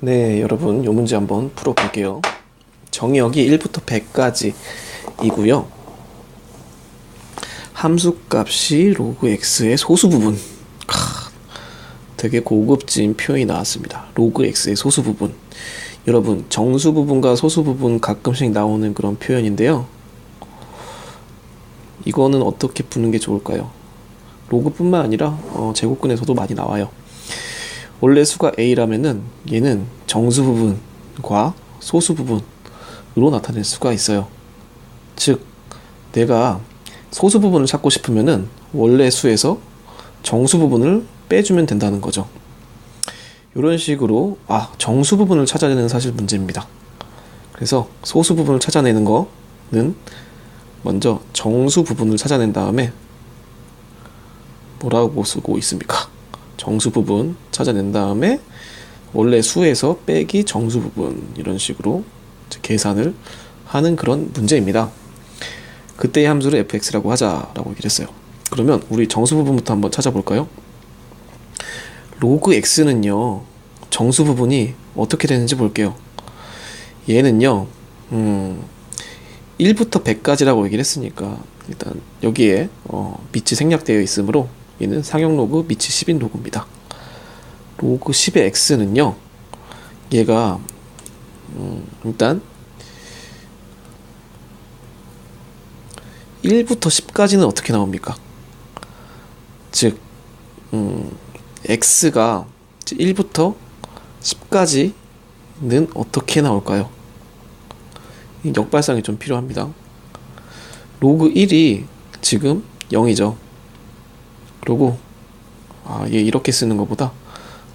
네, 여러분, 요 문제 한번 풀어볼게요. 정의역이 1부터 100까지이고요. 함수값이 로그 x의 소수 부분. 되게 고급진 표현이 나왔습니다. 로그 x의 소수 부분. 여러분, 정수 부분과 소수 부분 가끔씩 나오는 그런 표현인데요. 이거는 어떻게 푸는 게 좋을까요? 로그뿐만 아니라 제곱근에서도 많이 나와요. 원래 수가 a라면은 얘는 정수 부분과 소수 부분으로 나타낼 수가 있어요. 즉, 내가 소수 부분을 찾고 싶으면은 원래 수에서 정수 부분을 빼주면 된다는 거죠. 이런 식으로 정수 부분을 찾아내는 사실 문제입니다. 그래서 소수 부분을 찾아내는 거는 먼저 정수 부분을 찾아낸 다음에 뭐라고 쓰고 있습니까? 정수 부분 찾아낸 다음에 원래 수에서 빼기 정수 부분, 이런 식으로 계산을 하는 그런 문제입니다. 그때의 함수를 fx라고 하자라고 얘기를 했어요. 그러면 우리 정수 부분부터 한번 찾아볼까요? 로그 x는요, 정수 부분이 어떻게 되는지 볼게요. 얘는요 1부터 100까지라고 얘기를 했으니까 일단 여기에 밑이 생략되어 있으므로 얘는 상용 로그, 밑이 10인 로그입니다. 로그 10의 x는요, 얘가 일단 1부터 10까지는 어떻게 나옵니까? 즉 x가 1부터 10까지는 어떻게 나올까요? 역발상이 좀 필요합니다. 로그 1이 지금 0이죠. 그리고 얘 이렇게 쓰는 것보다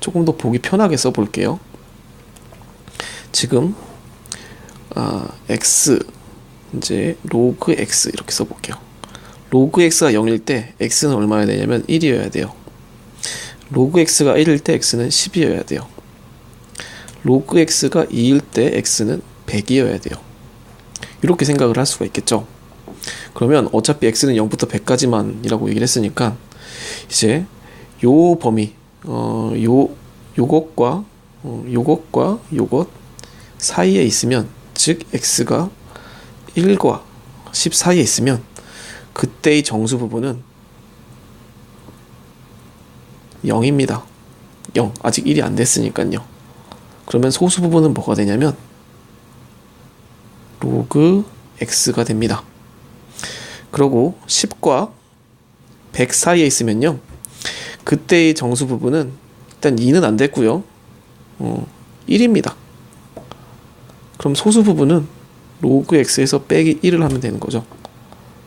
조금 더 보기 편하게 써볼게요. 지금 x 이제 로그 x 이렇게 써볼게요. 로그 x가 0일 때 x는 얼마여야 되냐면 1이어야 돼요. 로그 x가 1일 때 x는 10이어야 돼요. 로그 x가 2일 때 x는 100이어야 돼요. 이렇게 생각을 할 수가 있겠죠. 그러면 어차피 x는 0부터 100까지만이라고 얘기를 했으니까 이제 요 범위 요것과 요것 사이에 있으면, 즉 x가 1과 10 사이에 있으면 그때의 정수 부분은 0입니다. 0. 아직 1이 안 됐으니까요. 그러면 소수 부분은 뭐가 되냐면 로그 x가 됩니다. 그리고 10과 100 사이에 있으면요, 그때의 정수 부분은 일단 2는 안 됐고요 1입니다. 그럼 소수 부분은 로그 x에서 빼기 1을 하면 되는 거죠.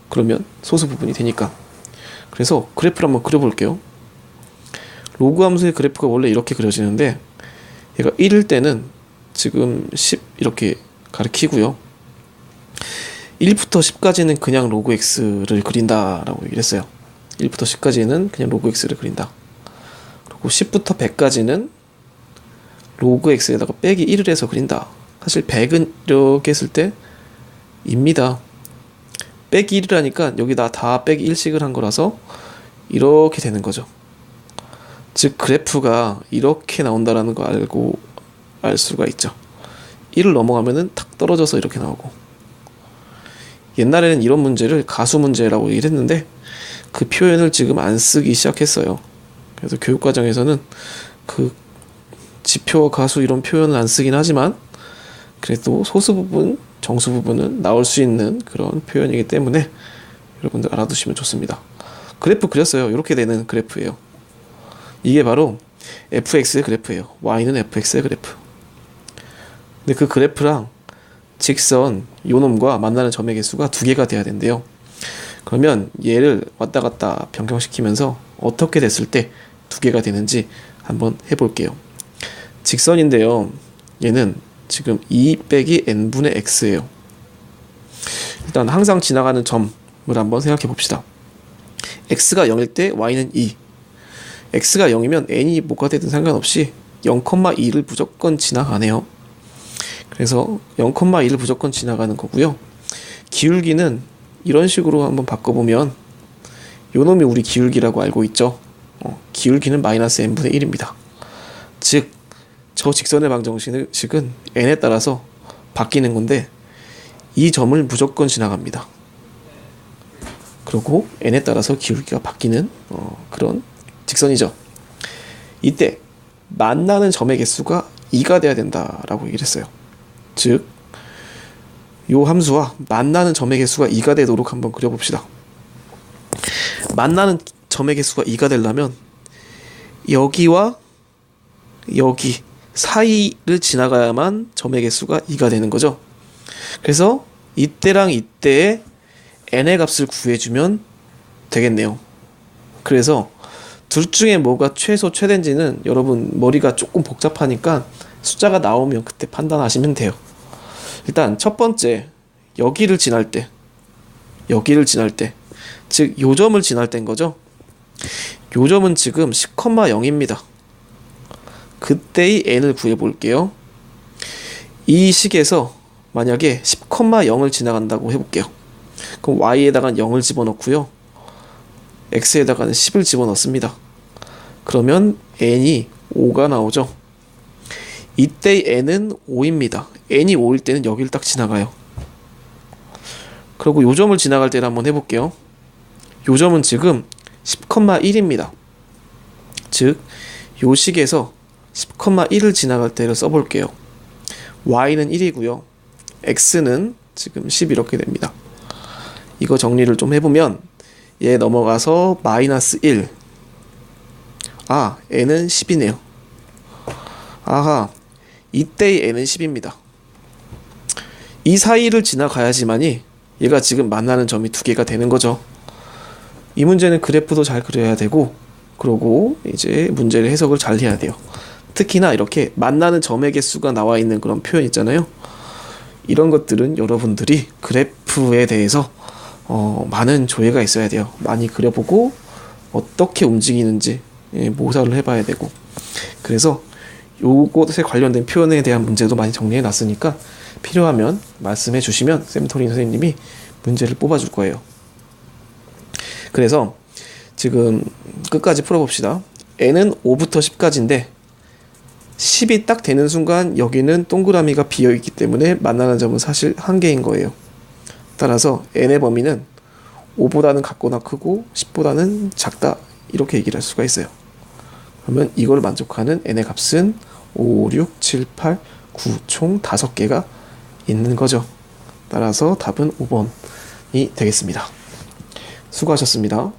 그러면 소수 부분이 되니까. 그래서 그래프를 한번 그려볼게요. 로그 함수의 그래프가 원래 이렇게 그려지는데 얘가 1일 때는 지금 10 이렇게 가리키고요, 1부터 10까지는 그냥 로그 x를 그린다라고 얘기를 했어요. 1부터 10까지는 그냥 로그 x를 그린다. 그리고 10부터 100까지는 로그 x에다가 빼기 1을 해서 그린다. 사실 100은 이렇게 했을 때 입니다. 빼기 1을 하니까 여기다 다 빼기 1씩을 한 거라서 이렇게 되는 거죠. 즉 그래프가 이렇게 나온다라는 거 알 수가 있죠. 1을 넘어가면은 탁 떨어져서 이렇게 나오고, 옛날에는 이런 문제를 가수 문제라고 얘기를 했는데 그 표현을 지금 안 쓰기 시작했어요. 그래서 교육과정에서는 그 지표, 가수 이런 표현은 안 쓰긴 하지만 그래도 소수 부분, 정수 부분은 나올 수 있는 그런 표현이기 때문에 여러분들 알아두시면 좋습니다. 그래프 그렸어요. 이렇게 되는 그래프예요. 이게 바로 fx의 그래프예요. y는 fx의 그래프. 근데 그 그래프랑 직선 요놈과 만나는 점의 개수가 2개가 돼야 된대요. 그러면 얘를 왔다 갔다 변경시키면서 어떻게 됐을 때 2개가 되는지 한번 해볼게요. 직선인데요, 얘는 지금 2 빼기 n분의 x예요. 일단 항상 지나가는 점을 한번 생각해 봅시다. x가 0일 때 y는 2. x가 0이면 n이 뭐가 되든 상관없이 0,2를 무조건 지나가네요. 그래서 0,2를 무조건 지나가는 거고요. 기울기는 이런 식으로 한번 바꿔보면 요놈이 우리 기울기라고 알고 있죠. 기울기는 마이너스 n분의 1입니다. 즉 저 직선의 방정식은 n에 따라서 바뀌는 건데 이 점을 무조건 지나갑니다. 그리고 n에 따라서 기울기가 바뀌는 그런 직선이죠. 이때 만나는 점의 개수가 2가 돼야 된다라고 얘기를 했어요. 즉, 요 함수와 만나는 점의 개수가 2가 되도록 한번 그려봅시다. 만나는 점의 개수가 2가 되려면 여기와 여기 사이를 지나가야만 점의 개수가 2가 되는 거죠. 그래서 이때랑 이때의 n의 값을 구해주면 되겠네요. 그래서 둘 중에 뭐가 최소 최대인지는 여러분 머리가 조금 복잡하니까 숫자가 나오면 그때 판단하시면 돼요. 일단 첫 번째, 여기를 지날 때, 즉 요 점을 지날 때인 거죠. 요 점은 지금 10,0입니다. 그때의 n을 구해볼게요. 이 식에서 만약에 10,0을 지나간다고 해볼게요. 그럼 y에다가 0을 집어넣고요. x에다가는 10을 집어넣습니다. 그러면 n이 5가 나오죠. 이때의 n은 5입니다. n이 5일 때는 여기를 딱 지나가요. 그리고 요 점을 지나갈 때를 한번 해볼게요. 요 점은 지금 10,1입니다. 즉, 요 식에서 10,1을 지나갈 때를 써볼게요. y는 1이고요. x는 지금 10 이렇게 됩니다. 이거 정리를 좀 해보면 얘 넘어가서 마이너스 1. n은 10이네요. 아하, 이때의 n은 10입니다. 이 사이를 지나가야지만이 얘가 지금 만나는 점이 두 개가 되는 거죠. 이 문제는 그래프도 잘 그려야 되고, 그러고 이제 문제를 해석을 잘 해야 돼요. 특히나 이렇게 만나는 점의 개수가 나와 있는 그런 표현 있잖아요. 이런 것들은 여러분들이 그래프에 대해서 많은 조예가 있어야 돼요. 많이 그려보고 어떻게 움직이는지 모사를 해봐야 되고. 그래서 요것에 관련된 표현에 대한 문제도 많이 정리해 놨으니까 필요하면 말씀해 주시면 쌤토린 선생님이 문제를 뽑아줄 거예요. 그래서 지금 끝까지 풀어봅시다. n은 5부터 10까지인데 10이 딱 되는 순간 여기는 동그라미가 비어있기 때문에 만나는 점은 사실 한 개인 거예요. 따라서 n의 범위는 5보다는 같거나 크고 10보다는 작다, 이렇게 얘기를 할 수가 있어요. 그러면 이걸 만족하는 n의 값은 5, 6, 7, 8, 9 총 5개가 있는 거죠. 따라서 답은 5번이 되겠습니다. 수고하셨습니다.